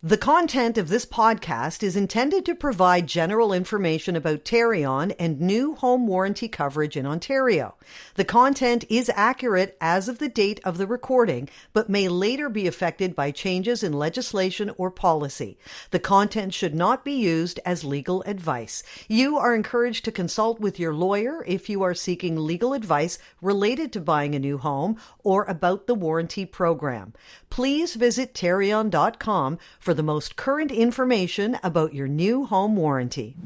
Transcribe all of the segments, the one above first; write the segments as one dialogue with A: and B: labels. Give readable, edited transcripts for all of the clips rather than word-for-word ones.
A: The content of this podcast is intended to provide general information about Tarion and new home warranty coverage in Ontario. The content is accurate as of the date of the recording, but may later be affected by changes in legislation or policy. The content should not be used as legal advice. You are encouraged to consult with your lawyer if you are seeking legal advice related to buying a new home or about the warranty program. Please visit Tarion.com for the most current information about your new home warranty.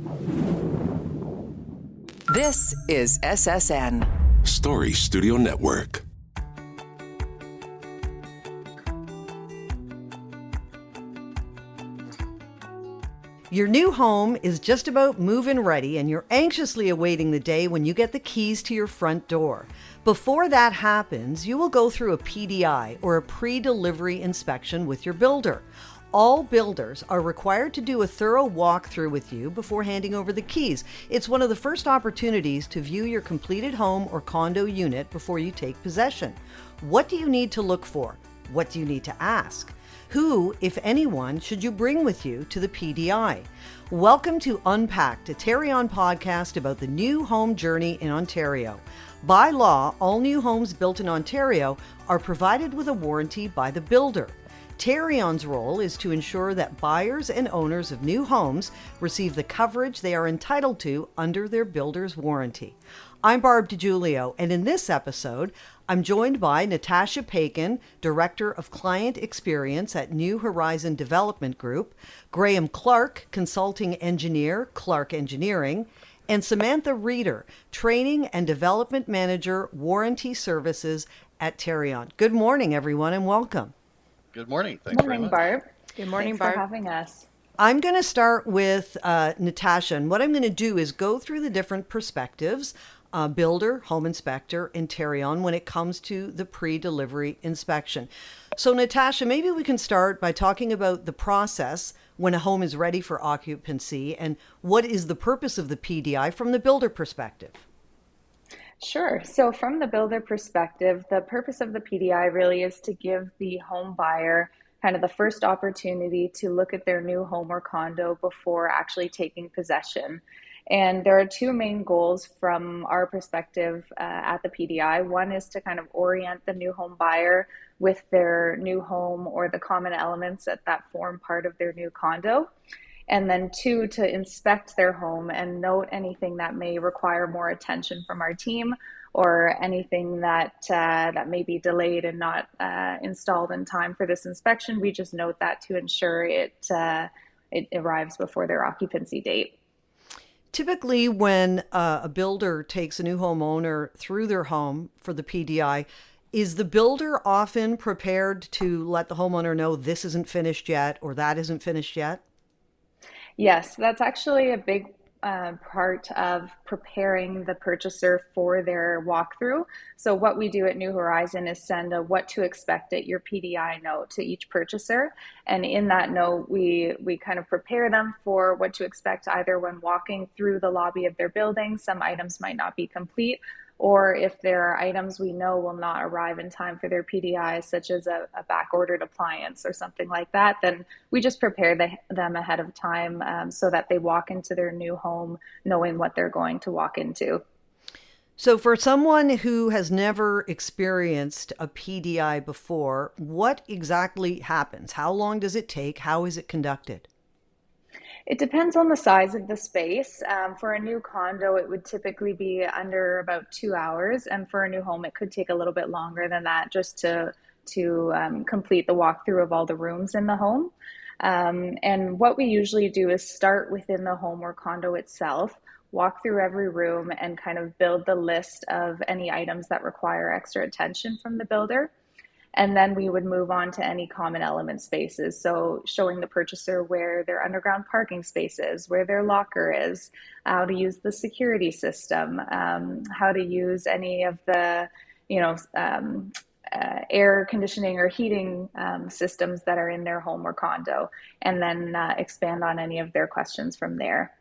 B: This is SSN
C: Story Studio Network.
A: Your new home is just about move-in ready, and you're anxiously awaiting the day when you get the keys to your front door. Before that happens, you will go through a PDI, or a pre-delivery inspection, with your builder. All builders are required to do a thorough walkthrough with you before handing over the keys. It's one of the first opportunities to view your completed home or condo unit before you take possession. What do you need to look for? What do you need to ask? Who, if anyone, should you bring with you to the PDI? Welcome to Unpacked, a Tarion podcast about the new home journey in Ontario. By law, all new homes built in Ontario are provided with a warranty by the builder. Tarion's role is to ensure that buyers and owners of new homes receive the coverage they are entitled to under their builder's warranty. I'm Barb DiGiulio, and in this episode, I'm joined by Natasha Paikin, Director of Client Experience at New Horizon Development Group, Graham Clarke, Consulting Engineer, Clarke Engineering, and Samantha Rieder, Training and Development Manager, Warranty Services at Tarion. Good morning, everyone, and welcome.
D: Good morning. Thanks very much.
E: Barb.
F: Good morning,
E: Thanks
F: Barb.
E: for having us.
A: I'm going to start with Natasha, and what I'm going to do is go through the different perspectives, builder, home inspector, and Tarion when it comes to the pre-delivery inspection. So Natasha, maybe we can start by talking about the process when a home is ready for occupancy and what is the purpose of the PDI from the builder perspective.
E: Sure. So from the builder perspective, the purpose of the PDI really is to give the home buyer kind of the first opportunity to look at their new home or condo before actually taking possession. And there are two main goals from our perspective at the PDI. One is to kind of orient the new home buyer with their new home or the common elements that form part of their new condo. And then two, to inspect their home and note anything that may require more attention from our team or anything that may be delayed and not installed in time for this inspection. We just note that to ensure it arrives before their occupancy date.
A: Typically, when a builder takes a new homeowner through their home for the PDI, is the builder often prepared to let the homeowner know this isn't finished yet or that isn't finished yet?
E: Yes, that's actually a big part of preparing the purchaser for their walkthrough. So what we do at New Horizon is send a what to expect at your PDI note to each purchaser. And in that note, we kind of prepare them for what to expect either when walking through the lobby of their building. Some items might not be complete, or if there are items we know will not arrive in time for their PDI, such as a back-ordered appliance or something like that, then we just prepare them ahead of time so that they walk into their new home knowing what they're going to walk into.
A: So for someone who has never experienced a PDI before, what exactly happens? How long does it take? How is it conducted?
E: It depends on the size of the space. For a new condo, it would typically be under about 2 hours. And for a new home, it could take a little bit longer than that just to complete the walkthrough of all the rooms in the home. And what we usually do is start within the home or condo itself, walk through every room and kind of build the list of any items that require extra attention from the builder. And then we would move on to any common element spaces. So showing the purchaser where their underground parking space is, where their locker is, how to use the security system, how to use any of the, air conditioning or heating systems that are in their home or condo, and then expand on any of their questions from there.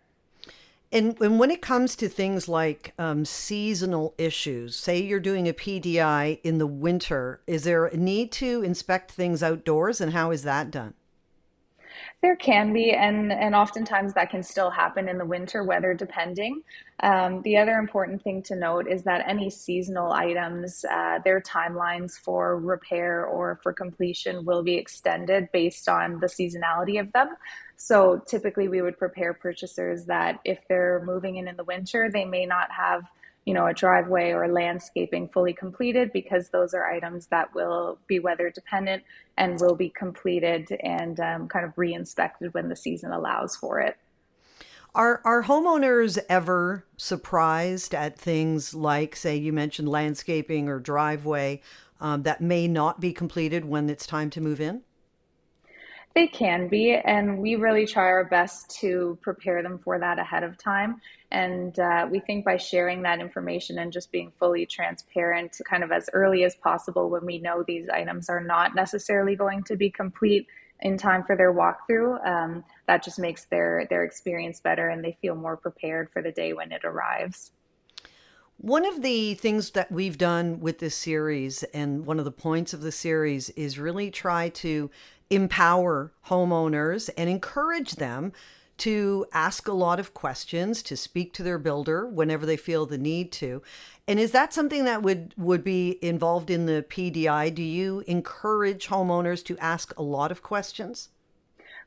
A: And when it comes to things like seasonal issues, say you're doing a PDI in the winter, is there a need to inspect things outdoors, and how is that done?
E: There can be, and oftentimes that can still happen in the winter weather, depending. The other important thing to note is that any seasonal items, their timelines for repair or for completion will be extended based on the seasonality of them. So typically, we would prepare purchasers that if they're moving in the winter, they may not have a driveway or landscaping fully completed because those are items that will be weather dependent and will be completed and kind of re-inspected when the season allows for it.
A: Are homeowners ever surprised at things like, say, you mentioned landscaping or driveway that may not be completed when it's time to move in?
E: They can be, and we really try our best to prepare them for that ahead of time. And we think by sharing that information and just being fully transparent kind of as early as possible when we know these items are not necessarily going to be complete in time for their walkthrough, that just makes their experience better and they feel more prepared for the day when it arrives.
A: One of the things that we've done with this series, and one of the points of the series, is really try to empower homeowners and encourage them to ask a lot of questions, to speak to their builder whenever they feel the need to. And is that something that would be involved in the PDI? Do you encourage homeowners to ask a lot of questions?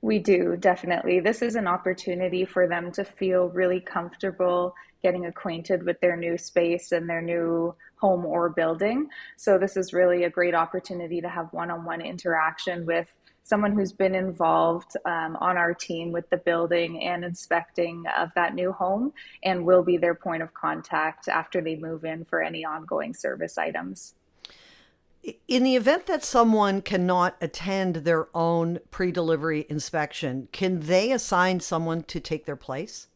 E: We do, definitely. This is an opportunity for them to feel really comfortable getting acquainted with their new space and their new home or building. So this is really a great opportunity to have one-on-one interaction with someone who's been involved on our team with the building and inspecting of that new home and will be their point of contact after they move in for any ongoing service items.
A: In the event that someone cannot attend their own pre-delivery inspection, can they assign someone to take their place?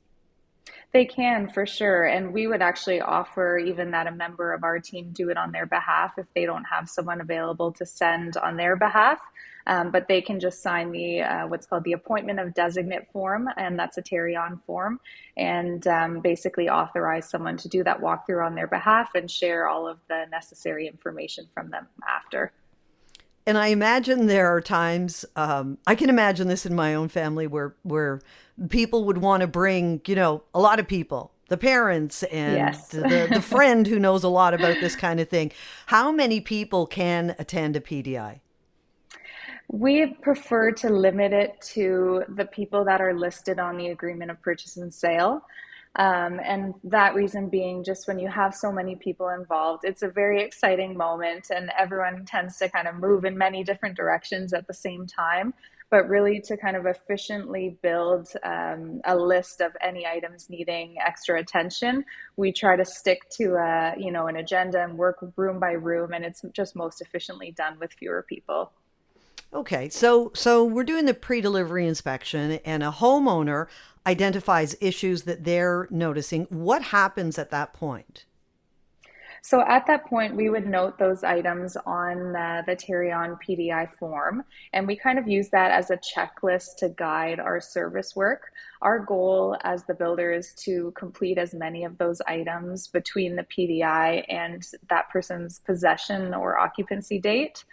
E: They can, for sure. And we would actually offer even that a member of our team do it on their behalf if they don't have someone available to send on their behalf. But they can just sign the what's called the appointment of designate form, and that's a Tarion form, and basically authorize someone to do that walkthrough on their behalf and share all of the necessary information from them after.
A: And I imagine there are times, I can imagine this in my own family where people would want to bring, a lot of people, the parents and
E: Yes.
A: the friend who knows a lot about this kind of thing. How many people can attend a PDI?
E: We prefer to limit it to the people that are listed on the agreement of purchase and sale. And that reason being just when you have so many people involved, it's a very exciting moment and everyone tends to kind of move in many different directions at the same time. But really to kind of efficiently build a list of any items needing extra attention, we try to stick to an agenda and work room by room, and it's just most efficiently done with fewer people.
A: Okay, so we're doing the pre-delivery inspection and a homeowner identifies issues that they're noticing. What happens at that point?
E: So at that point, we would note those items on the Tarion PDI form, and we kind of use that as a checklist to guide our service work. Our goal as the builder is to complete as many of those items between the PDI and that person's possession or occupancy date.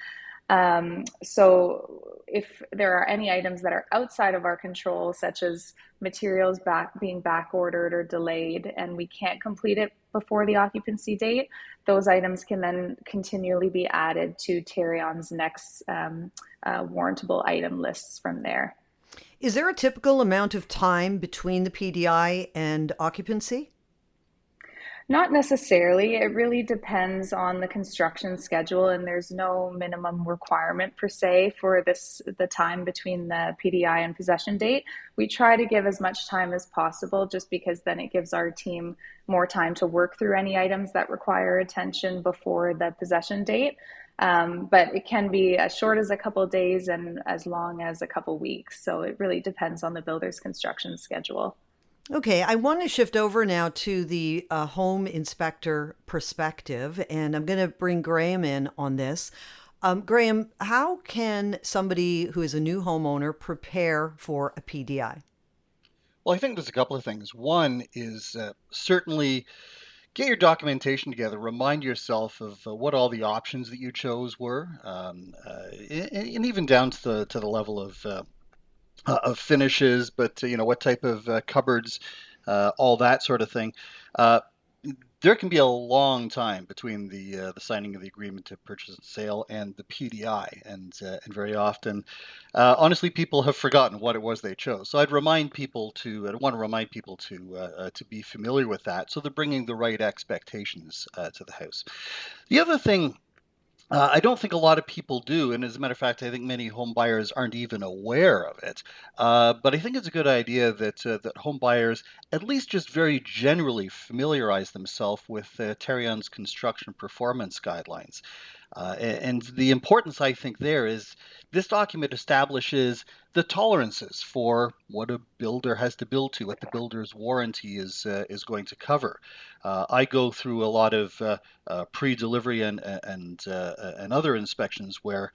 E: So if there are any items that are outside of our control, such as materials being back ordered or delayed, and we can't complete it before the occupancy date, those items can then continually be added to Tarion's next warrantable item lists from there.
A: Is there a typical amount of time between the PDI and occupancy?
E: Not necessarily. It really depends on the construction schedule, and there's no minimum requirement per se for the time between the PDI and possession date. We try to give as much time as possible just because then it gives our team more time to work through any items that require attention before the possession date. But it can be as short as a couple of days and as long as a couple of weeks. So it really depends on the builder's construction schedule.
A: Okay, I want to shift over now to the home inspector perspective, and I'm going to bring Graham in on this. Graham, how can somebody who is a new homeowner prepare for a PDI?
D: Well, I think there's a couple of things. One is certainly get your documentation together. Remind yourself of what all the options that you chose were, and even down to the level of of finishes, but what type of cupboards, all that sort of thing. Uh, there can be a long time between the signing of the agreement to purchase and sale and the PDI, and very often, honestly, people have forgotten what it was they chose. So I'd want to remind people to be familiar with that, so they're bringing the right expectations to the house. The other thing I don't think a lot of people do, and as a matter of fact, I think many home buyers aren't even aware of it. But I think it's a good idea that home buyers at least just very generally familiarize themselves with Tarion's construction performance guidelines. And the importance, I think, there is this document establishes the tolerances for what a builder has to build to, what the builder's warranty is going to cover. I go through a lot of pre-delivery and other inspections where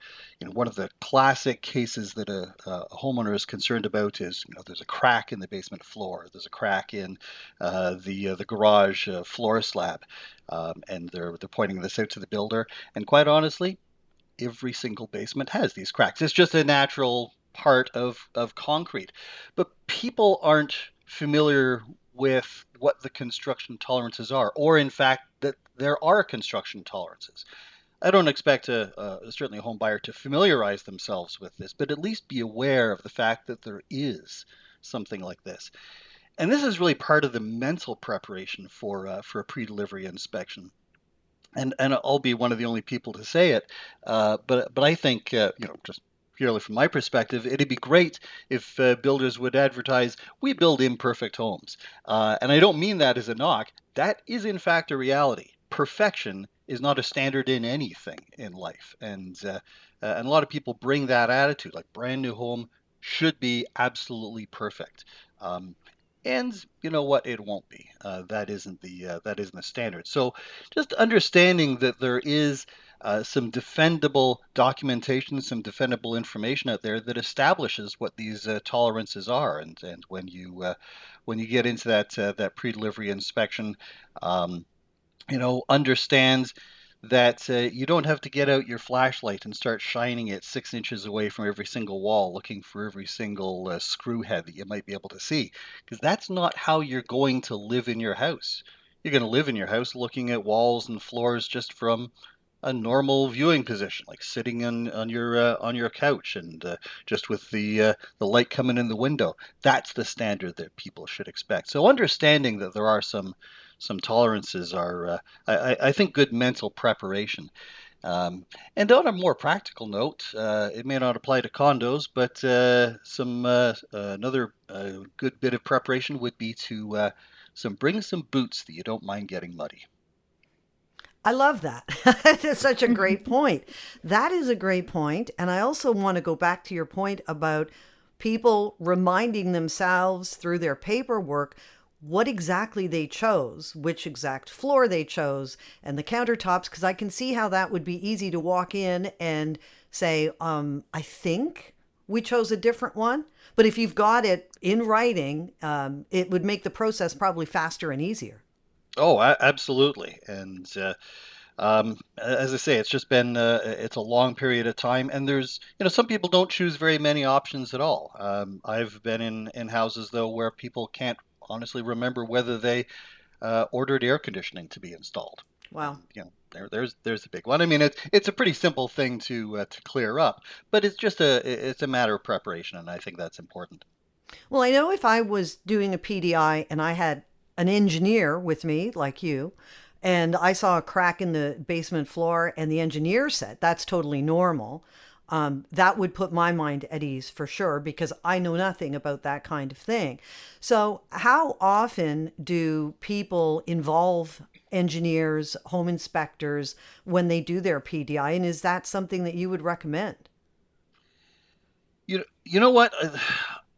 D: one of the classic cases that a homeowner is concerned about is there's a crack in the basement floor, there's a crack in the garage floor slab, and they're pointing this out to the builder. And quite honestly, every single basement has these cracks. It's just a natural part of concrete. But people aren't familiar with what the construction tolerances are, or in fact, that there are construction tolerances. I don't expect certainly a home buyer to familiarize themselves with this, but at least be aware of the fact that there is something like this. And this is really part of the mental preparation for a pre-delivery inspection. And I'll be one of the only people to say it, but I think just purely from my perspective, it'd be great if builders would advertise, "We build imperfect homes," and I don't mean that as a knock. That is in fact a reality. Perfection is not a standard in anything in life, and a lot of people bring that attitude, like brand new home should be absolutely perfect. And you know what? It won't be. That isn't the standard. So just understanding that there is some defendable documentation, some defendable information out there that establishes what these tolerances are, and when you get into that pre-delivery inspection, um, understand that you don't have to get out your flashlight and start shining it 6 inches away from every single wall, looking for every single screw head that you might be able to see, because that's not how you're going to live in your house. You're going to live in your house looking at walls and floors just from a normal viewing position, like sitting on your couch and just with the light coming in the window. That's the standard that people should expect. So understanding that there are some tolerances are, I think, good mental preparation. And on a more practical note, it may not apply to condos, but another good bit of preparation would be to bring some boots that you don't mind getting muddy.
A: I love that. That's such a great point. That is a great point. And I also want to go back to your point about people reminding themselves through their paperwork what exactly they chose, which exact floor they chose, and the countertops, because I can see how that would be easy to walk in and say, I think we chose a different one. But if you've got it in writing, it would make the process probably faster and easier.
D: Oh, absolutely. And as I say, it's just been it's a long period of time, and there's some people don't choose very many options at all. I've been in houses though where people can't honestly remember whether they ordered air conditioning to be installed.
A: Wow.
D: There's a big one. I mean, it's a pretty simple thing to clear up, but it's a matter of preparation, and I think that's important.
A: Well, I know if I was doing a PDI and I had an engineer with me, like you, and I saw a crack in the basement floor and the engineer said that's totally normal, that would put my mind at ease for sure because I know nothing about that kind of thing. So, how often do people involve engineers, home inspectors when they do their PDI? And is that something that you would recommend?
D: You know what?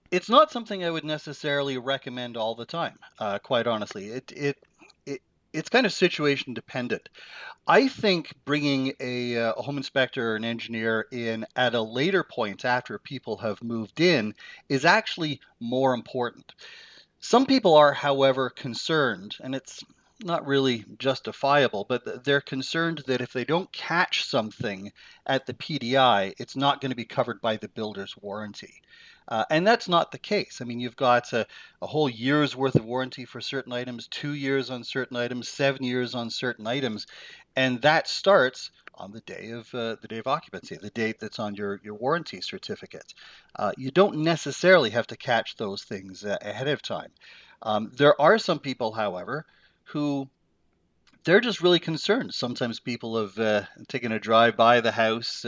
D: It's not something I would necessarily recommend all the time. Quite honestly, it's kind of situation dependent. I think bringing a home inspector or an engineer in at a later point after people have moved in is actually more important. Some people are, however, concerned, and it's not really justifiable, but they're concerned that if they don't catch something at the PDI, it's not going to be covered by the builder's warranty. And that's not the case. I mean, you've got a whole year's worth of warranty for certain items, 2 years on certain items, 7 years on certain items, and that starts on the day of occupancy, the date that's on your warranty certificate. You don't necessarily have to catch those things ahead of time. There are some people, however, who they're just really concerned. Sometimes people have taken a drive by the house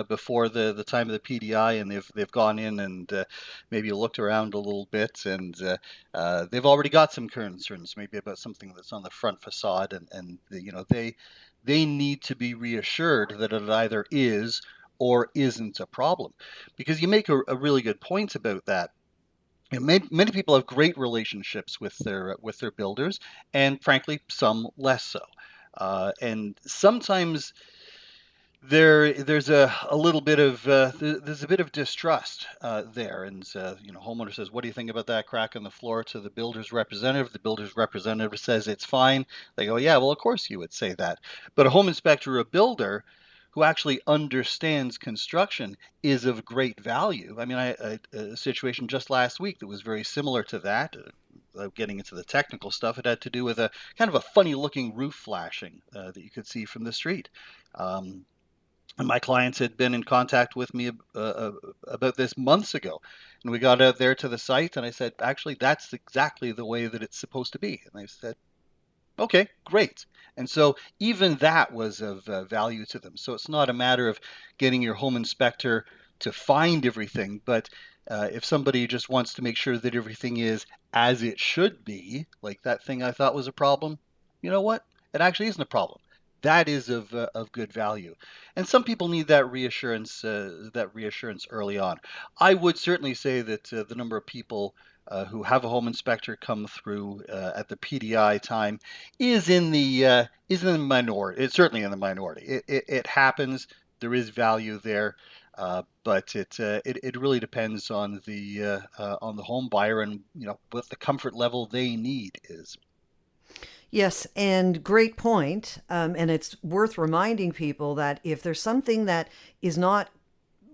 D: before the time of the PDI, and they've gone in and maybe looked around a little bit, and they've already got some concerns, maybe about something that's on the front facade, and they need to be reassured that it either is or isn't a problem, because you make a really good point about that. Many people have great relationships with their builders, and frankly, some less so. And sometimes there's a little bit of there's a bit of distrust there, and homeowner says, "What do you think about that crack in the floor?" To the builder's representative. The builder's representative says it's fine. They go, "Yeah, well, of course you would say that." But a home inspector or a builder who actually understands construction is of great value. I mean, a situation just last week that was very similar to that. Without getting into the technical stuff, it had to do with a kind of a funny looking roof flashing that you could see from the street. And my clients had been in contact with me about this months ago. And we got out there to the site, and I said, actually, that's exactly the way that it's supposed to be. And they said, okay, great. And so even that was of value to them. So it's not a matter of getting your home inspector to find everything, but if somebody just wants to make sure that everything is as it should be, like that thing I thought was a problem, you know what? It actually isn't a problem. That is of good value. And some people need that reassurance early on. I would certainly say that the number of people who have a home inspector come through at the PDI time is in the minority. It's certainly in the minority. It happens. There is value there, but it really depends on the home buyer and what the comfort level they need is.
A: Yes, and great point. And it's worth reminding people that if there's something that is not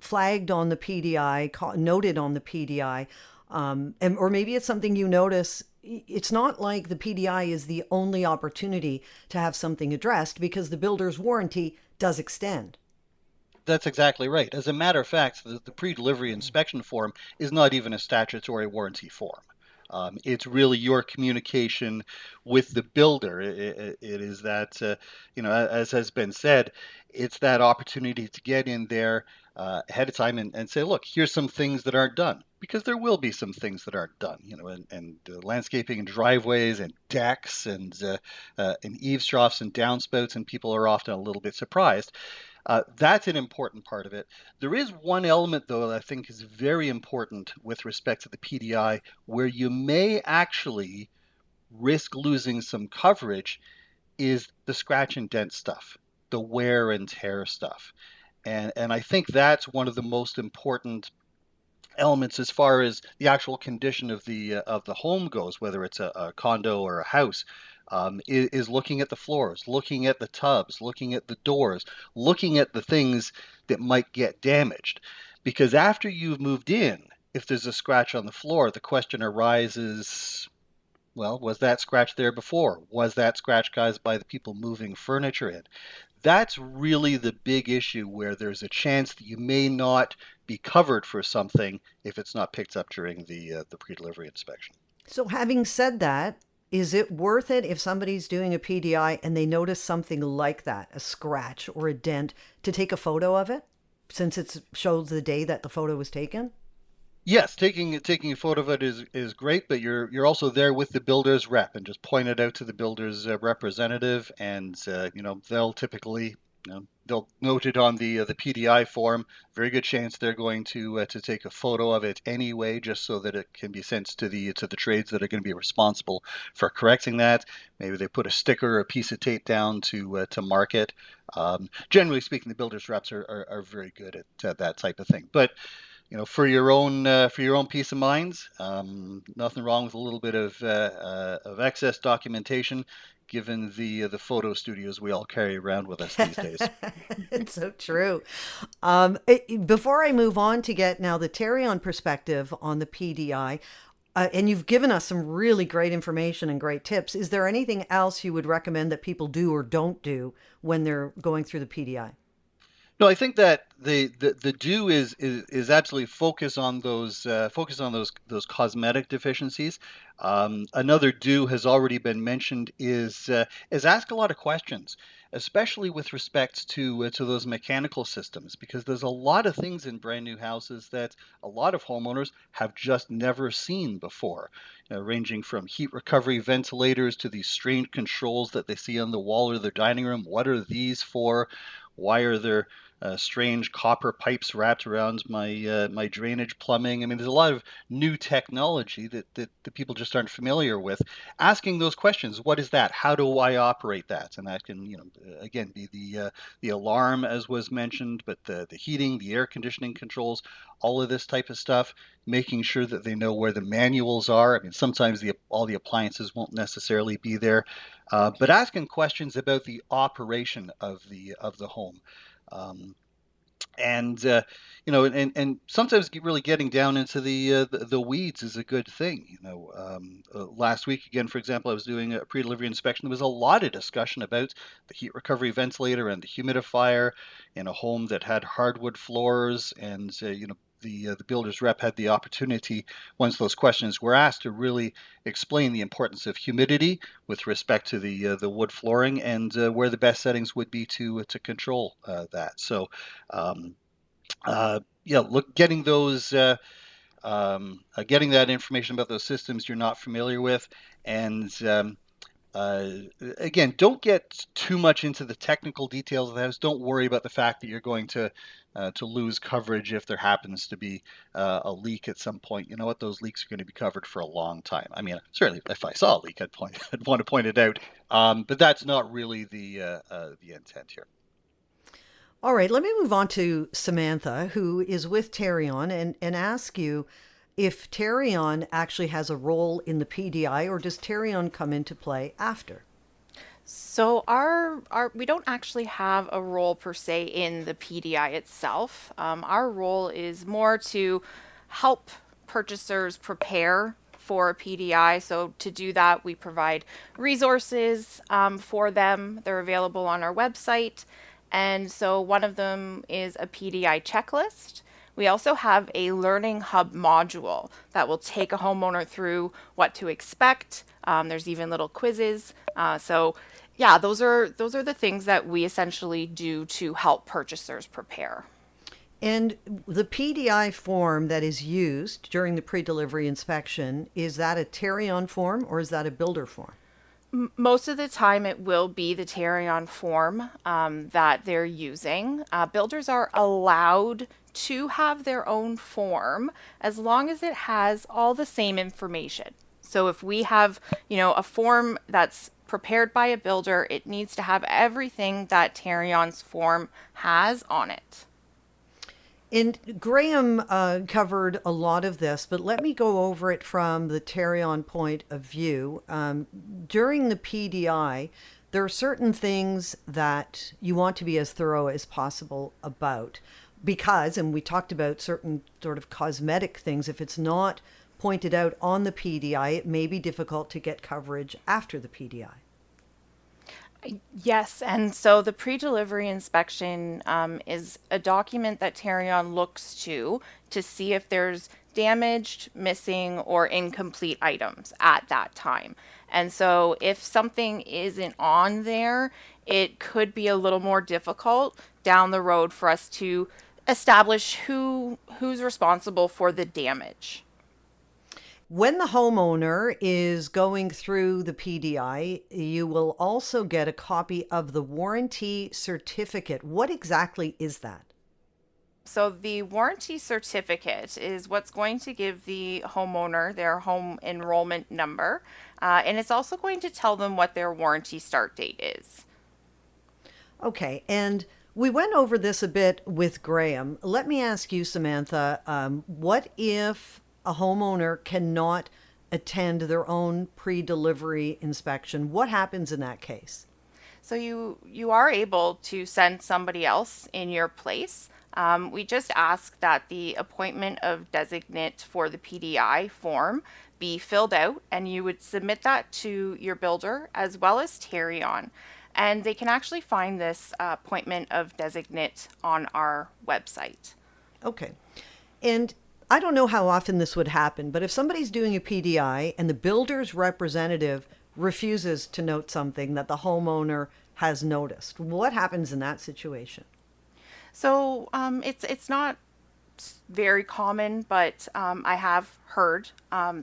A: flagged on the PDI, noted on the PDI, or maybe it's something you notice, it's not like the PDI is the only opportunity to have something addressed, because the builder's warranty does extend.
D: That's exactly right. As a matter of fact, the pre-delivery inspection form is not even a statutory warranty form. It's really your communication with the builder. It is that, as has been said, it's that opportunity to get in there ahead of time and say, look, here's some things that aren't done. Because there will be some things that aren't done, and landscaping and driveways and decks and eaves troughs and downspouts, and people are often a little bit surprised. That's an important part of it. There is one element, though, that I think is very important with respect to the PDI, where you may actually risk losing some coverage, is the scratch and dent stuff, the wear and tear stuff. And I think that's one of the most important elements as far as the actual condition of the home goes, whether it's a condo or a house, is looking at the floors, looking at the tubs, looking at the doors, looking at the things that might get damaged. Because after you've moved in, if there's a scratch on the floor, the question arises, well, was that scratch there before? Was that scratch caused by the people moving furniture in? That's really the big issue, where there's a chance that you may not be covered for something if it's not picked up during the pre-delivery inspection.
A: So, having said that, is it worth it if somebody's doing a PDI and they notice something like that, a scratch or a dent, to take a photo of it, since it shows the day that the photo was taken?
D: Yes, taking a photo of it is great, but you're also there with the builder's rep, and just point it out to the builder's representative, and they'll typically, they'll note it on the PDI form. Very good chance they're going to take a photo of it anyway, just so that it can be sent to the trades that are going to be responsible for correcting that. Maybe they put a sticker or a piece of tape down to mark it. Generally speaking, the builder's reps are very good at that type of thing, but for your own peace of mind, nothing wrong with a little bit of excess documentation. given the photo studios we all carry around with us these days.
A: It's so true. Before I move on to get now the Tarion perspective on the PDI, and you've given us some really great information and great tips, is there anything else you would recommend that people do or don't do when they're going through the PDI?
D: No, I think that the do is absolutely focus on those cosmetic deficiencies. Another do has already been mentioned is ask a lot of questions, especially with respect to those mechanical systems, because there's a lot of things in brand new houses that a lot of homeowners have just never seen before, ranging from heat recovery ventilators to these strange controls that they see on the wall of their dining room. What are these for? Why are there strange copper pipes wrapped around my drainage plumbing? I mean, there's a lot of new technology that the people just aren't familiar with. Asking those questions: what is that? How do I operate that? And that can, again, be the alarm, as was mentioned, but the heating, the air conditioning controls, all of this type of stuff. Making sure that they know where the manuals are. I mean, sometimes all the appliances won't necessarily be there, but asking questions about the operation of the home. Um, and sometimes really getting down into the weeds is a good thing. Last week again, for example, I was doing a pre-delivery inspection. There was a lot of discussion about the heat recovery ventilator and the humidifier in a home that had hardwood floors, and the builder's rep had the opportunity, once those questions were asked, to really explain the importance of humidity with respect to the wood flooring, and where the best settings would be to control that. So, getting those. Getting that information about those systems you're not familiar with, and uh, again, don't get too much into the technical details of the house. Don't worry about the fact that you're going to lose coverage if there happens to be a leak at some point. You know what? Those leaks are going to be covered for a long time. I mean, certainly if I saw a leak, I'd want to point it out. But that's not really the intent here.
A: All right, let me move on to Samantha, who is with Tarion, and ask you if Tarion actually has a role in the PDI, or does Tarion come into play after?
F: So our we don't actually have a role per se in the PDI itself. Our role is more to help purchasers prepare for a PDI. So to do that, we provide resources for them. They're available on our website. And so one of them is a PDI checklist. We also have a learning hub module that will take a homeowner through what to expect. There's even little quizzes. So yeah, those are the things that we essentially do to help purchasers prepare.
A: And the PDI form that is used during the pre-delivery inspection, is that a Tarion form or is that a builder form?
F: Most of the time, it will be the Tarion form that they're using. Builders are allowed to have their own form as long as it has all the same information. So if we have, a form that's prepared by a builder, it needs to have everything that Tarion's form has on it.
A: And Graham covered a lot of this, but let me go over it from the Tarion point of view. During the PDI, there are certain things that you want to be as thorough as possible about because, and we talked about certain sort of cosmetic things, if it's not pointed out on the PDI, it may be difficult to get coverage after the PDI.
F: Yes, and so the pre-delivery inspection is a document that Tarion looks to see if there's damaged, missing, or incomplete items at that time. And so if something isn't on there, it could be a little more difficult down the road for us to establish who's responsible for the damage.
A: When the homeowner is going through the PDI, you will also get a copy of the warranty certificate. What exactly is that?
F: So the warranty certificate is what's going to give the homeowner their home enrollment number, and it's also going to tell them what their warranty start date is.
A: Okay, and we went over this a bit with Graham. Let me ask you, Samantha, what if a homeowner cannot attend their own pre-delivery inspection, what happens in that case?
F: So you are able to send somebody else in your place. We just ask that the appointment of designate for the PDI form be filled out, and you would submit that to your builder as well as Tarion. And they can actually find this appointment of designate on our website.
A: Okay. And I don't know how often this would happen, but if somebody's doing a PDI and the builder's representative refuses to note something that the homeowner has noticed, what happens in that situation?
F: So it's not very common, but I have heard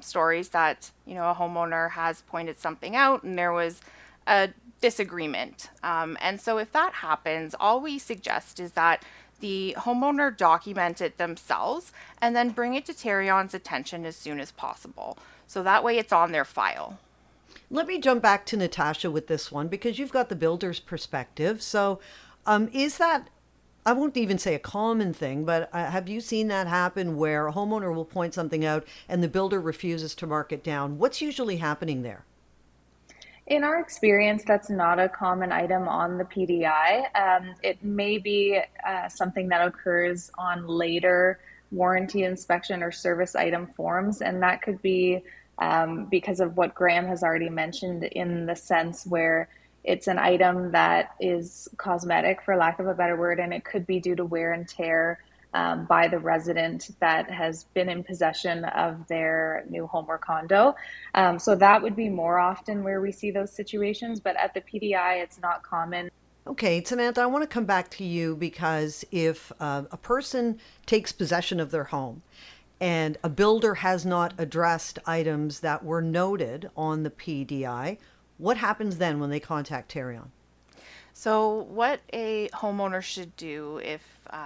F: stories that a homeowner has pointed something out and there was a disagreement. And so if that happens, all we suggest is that the homeowner document it themselves and then bring it to Tarion's attention as soon as possible. So that way it's on their file.
A: Let me jump back to Natasha with this one because you've got the builder's perspective. So is that, I won't even say a common thing, but have you seen that happen where a homeowner will point something out and the builder refuses to mark it down? What's usually happening there?
E: In our experience, that's not a common item on the PDI. It may be something that occurs on later warranty inspection or service item forms, and that could be because of what Graham has already mentioned, in the sense where it's an item that is cosmetic, for lack of a better word, and it could be due to wear and tear by the resident that has been in possession of their new home or condo. So that would be more often where we see those situations, but at the PDI, it's not common.
A: Okay, Samantha, I want to come back to you because if a person takes possession of their home and a builder has not addressed items that were noted on the PDI, what happens then when they contact Tarion?
F: So, what a homeowner should do if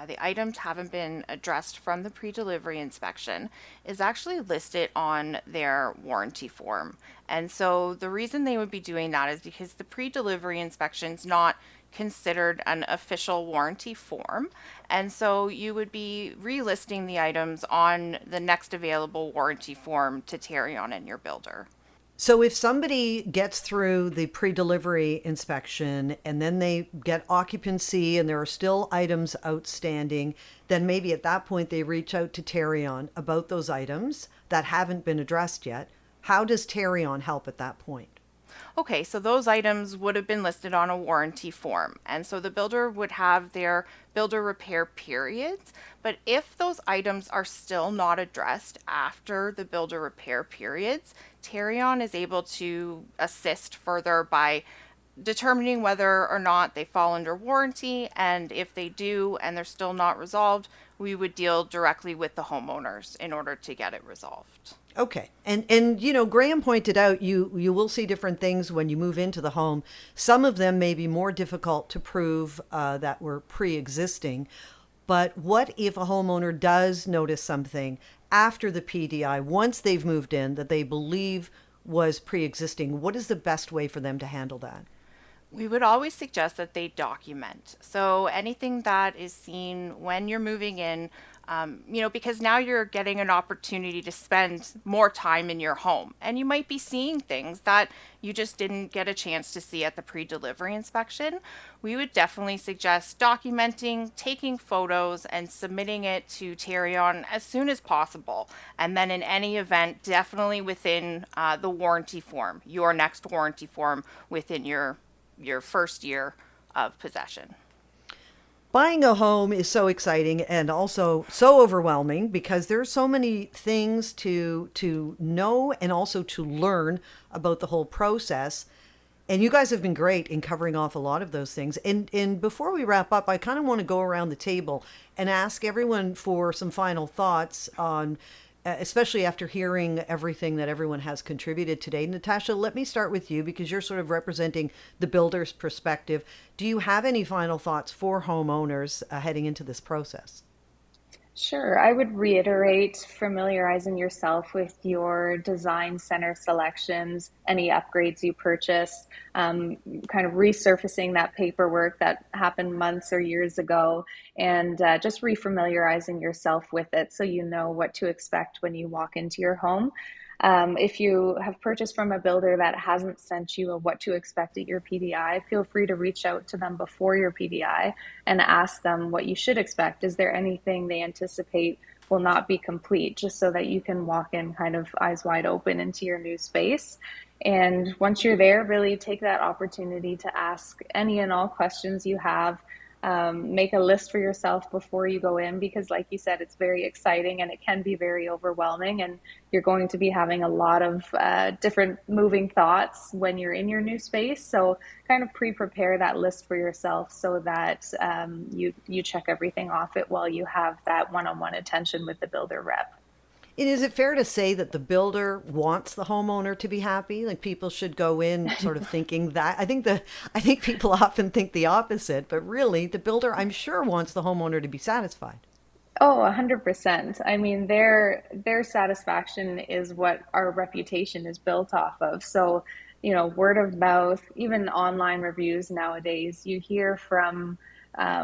F: the items haven't been addressed from the pre delivery inspection is actually list it on their warranty form. And so, the reason they would be doing that is because the pre delivery inspection is not considered an official warranty form. And so, you would be relisting the items on the next available warranty form to Tarion and your builder.
A: So if somebody gets through the pre-delivery inspection and then they get occupancy and there are still items outstanding, then maybe at that point they reach out to Tarion about those items that haven't been addressed yet. How does Tarion help at that point?
F: Okay, so those items would have been listed on a warranty form. And so the builder would have their builder repair periods. But if those items are still not addressed after the builder repair periods, Tarion is able to assist further by determining whether or not they fall under warranty. And if they do and they're still not resolved, we would deal directly with the homeowners in order to get it resolved.
A: Okay. And Graham pointed out you will see different things when you move into the home. Some of them may be more difficult to prove that were pre-existing. But what if a homeowner does notice something after the PDI, once they've moved in, that they believe was pre-existing? What is the best way for them to handle that?
F: We would always suggest that they document. So anything that is seen when you're moving in, because now you're getting an opportunity to spend more time in your home. And you might be seeing things that you just didn't get a chance to see at the pre-delivery inspection. We would definitely suggest documenting, taking photos, and submitting it to Tarion as soon as possible. And then in any event, definitely within the warranty form, your next warranty form within your first year of possession.
A: Buying a home is so exciting and also so overwhelming because there's so many things to know and also to learn about the whole process. And you guys have been great in covering off a lot of those things. And before we wrap up, I kind of want to go around the table and ask everyone for some final thoughts on, especially after hearing everything that everyone has contributed today. Natasha, let me start with you because you're sort of representing the builder's perspective. Do you have any final thoughts for homeowners heading into this process?
E: Sure. I would reiterate familiarizing yourself with your design center selections, any upgrades you purchased, kind of resurfacing that paperwork that happened months or years ago, and just refamiliarizing yourself with it so you know what to expect when you walk into your home. If you have purchased from a builder that hasn't sent you a what to expect at your PDI, feel free to reach out to them before your PDI and ask them what you should expect. Is there anything they anticipate will not be complete, just so that you can walk in kind of eyes wide open into your new space. And once you're there, really take that opportunity to ask any and all questions you have. Make a list for yourself before you go in, because like you said, it's very exciting and it can be very overwhelming, and you're going to be having a lot of different moving thoughts when you're in your new space. So kind of pre-prepare that list for yourself so that you check everything off it while you have that one-on-one attention with the builder rep.
A: And is it fair to say that the builder wants the homeowner to be happy? Like, people should go in sort of thinking that. I think people often think the opposite, but really the builder, I'm sure, wants the homeowner to be satisfied.
E: Oh, 100%. I mean, their satisfaction is what our reputation is built off of. So, word of mouth, even online reviews nowadays, you hear from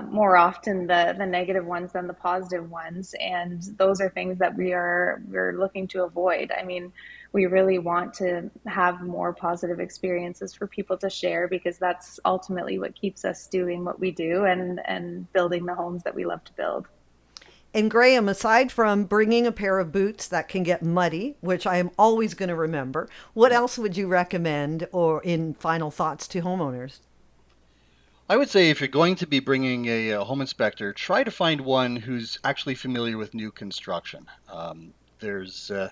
E: more often the negative ones than the positive ones, and those are things that we're looking to avoid. I mean, we really want to have more positive experiences for people to share, because that's ultimately what keeps us doing what we do and building the homes that we love to build.
A: And Graham, aside from bringing a pair of boots that can get muddy, which I am always going to remember, what else would you recommend, or in final thoughts, to homeowners?
D: I would say if you're going to be bringing a home inspector, try to find one who's actually familiar with new construction. There's a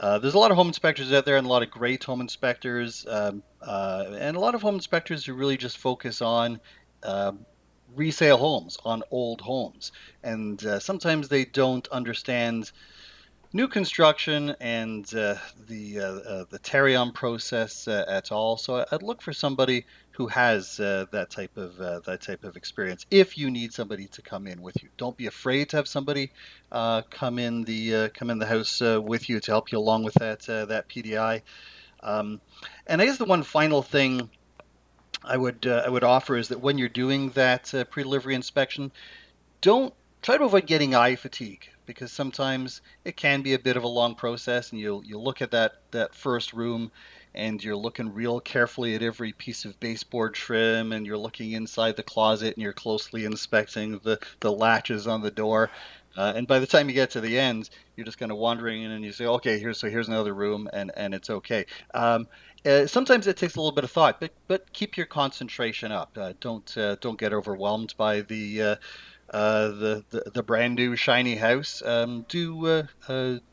D: lot of home inspectors out there, and a lot of great home inspectors, and a lot of home inspectors who really just focus on resale homes, on old homes. And sometimes they don't understand new construction and the Tarion process at all. So I'd look for somebody who has that type of experience. If you need somebody to come in with you, don't be afraid to have somebody come in the house with you to help you along with that PDI. And I guess the one final thing I would offer is that when you're doing that pre-delivery inspection, don't try to avoid getting eye fatigue, because sometimes it can be a bit of a long process, and you'll look at that first room and you're looking real carefully at every piece of baseboard trim, and you're looking inside the closet and you're closely inspecting the latches on the door. And by the time you get to the end, you're just kind of wandering in and you say, okay, here's another room, and it's okay. Sometimes it takes a little bit of thought, but keep your concentration up. Don't get overwhelmed by the brand new shiny house. Do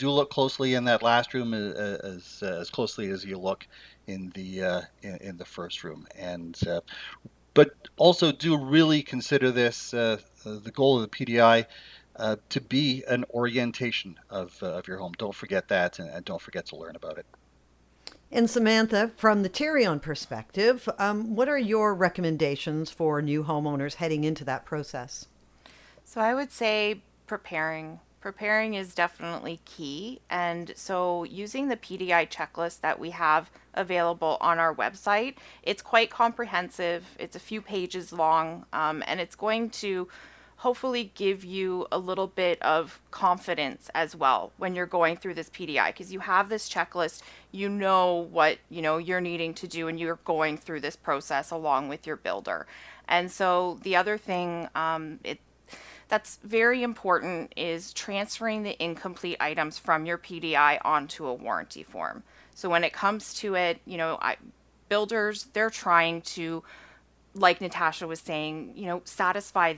D: look closely in that last room as closely as you look in the first room, and but also do really consider this the goal of the PDI. To be an orientation of your home. Don't forget that, and don't forget to learn about it.
A: And Samantha, from the Tarion perspective, what are your recommendations for new homeowners heading into that process?
F: So I would say preparing. Preparing is definitely key. And so using the PDI checklist that we have available on our website, it's quite comprehensive. It's a few pages long, and it's going to hopefully give you a little bit of confidence as well when you're going through this PDI, because you have this checklist, you know what you're needing to do, and you're going through this process along with your builder. And so the other thing that's very important is transferring the incomplete items from your PDI onto a warranty form. So when it comes to it, builders, they're trying to, like Natasha was saying, satisfy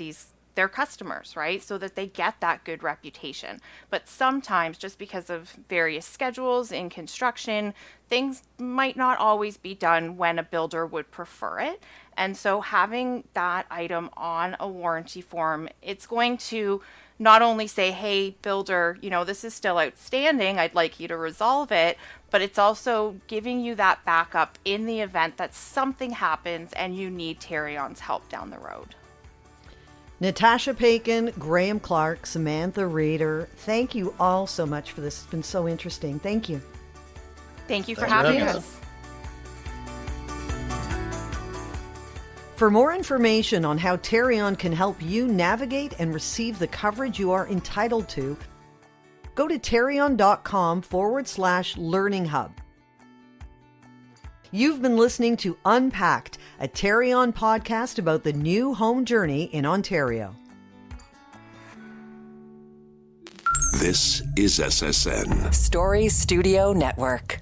F: their customers, right? So that they get that good reputation. But sometimes, just because of various schedules in construction, things might not always be done when a builder would prefer it. And so having that item on a warranty form, it's going to not only say, hey, builder, this is still outstanding, I'd like you to resolve it, but it's also giving you that backup in the event that something happens and you need Tarion's help down the road.
A: Natasha Paikin, Graham Clarke, Samantha Rieder, thank you all so much for this. It's been so interesting. Thank you.
F: Thank you for
D: Thanks for
F: having
D: having
F: us.
A: For more information on how Tarion can help you navigate and receive the coverage you are entitled to, go to tarion.com/learning hub. You've been listening to Unpacked, a Tarion podcast about the new home journey in Ontario.
C: This is SSN.
B: Story Studio Network.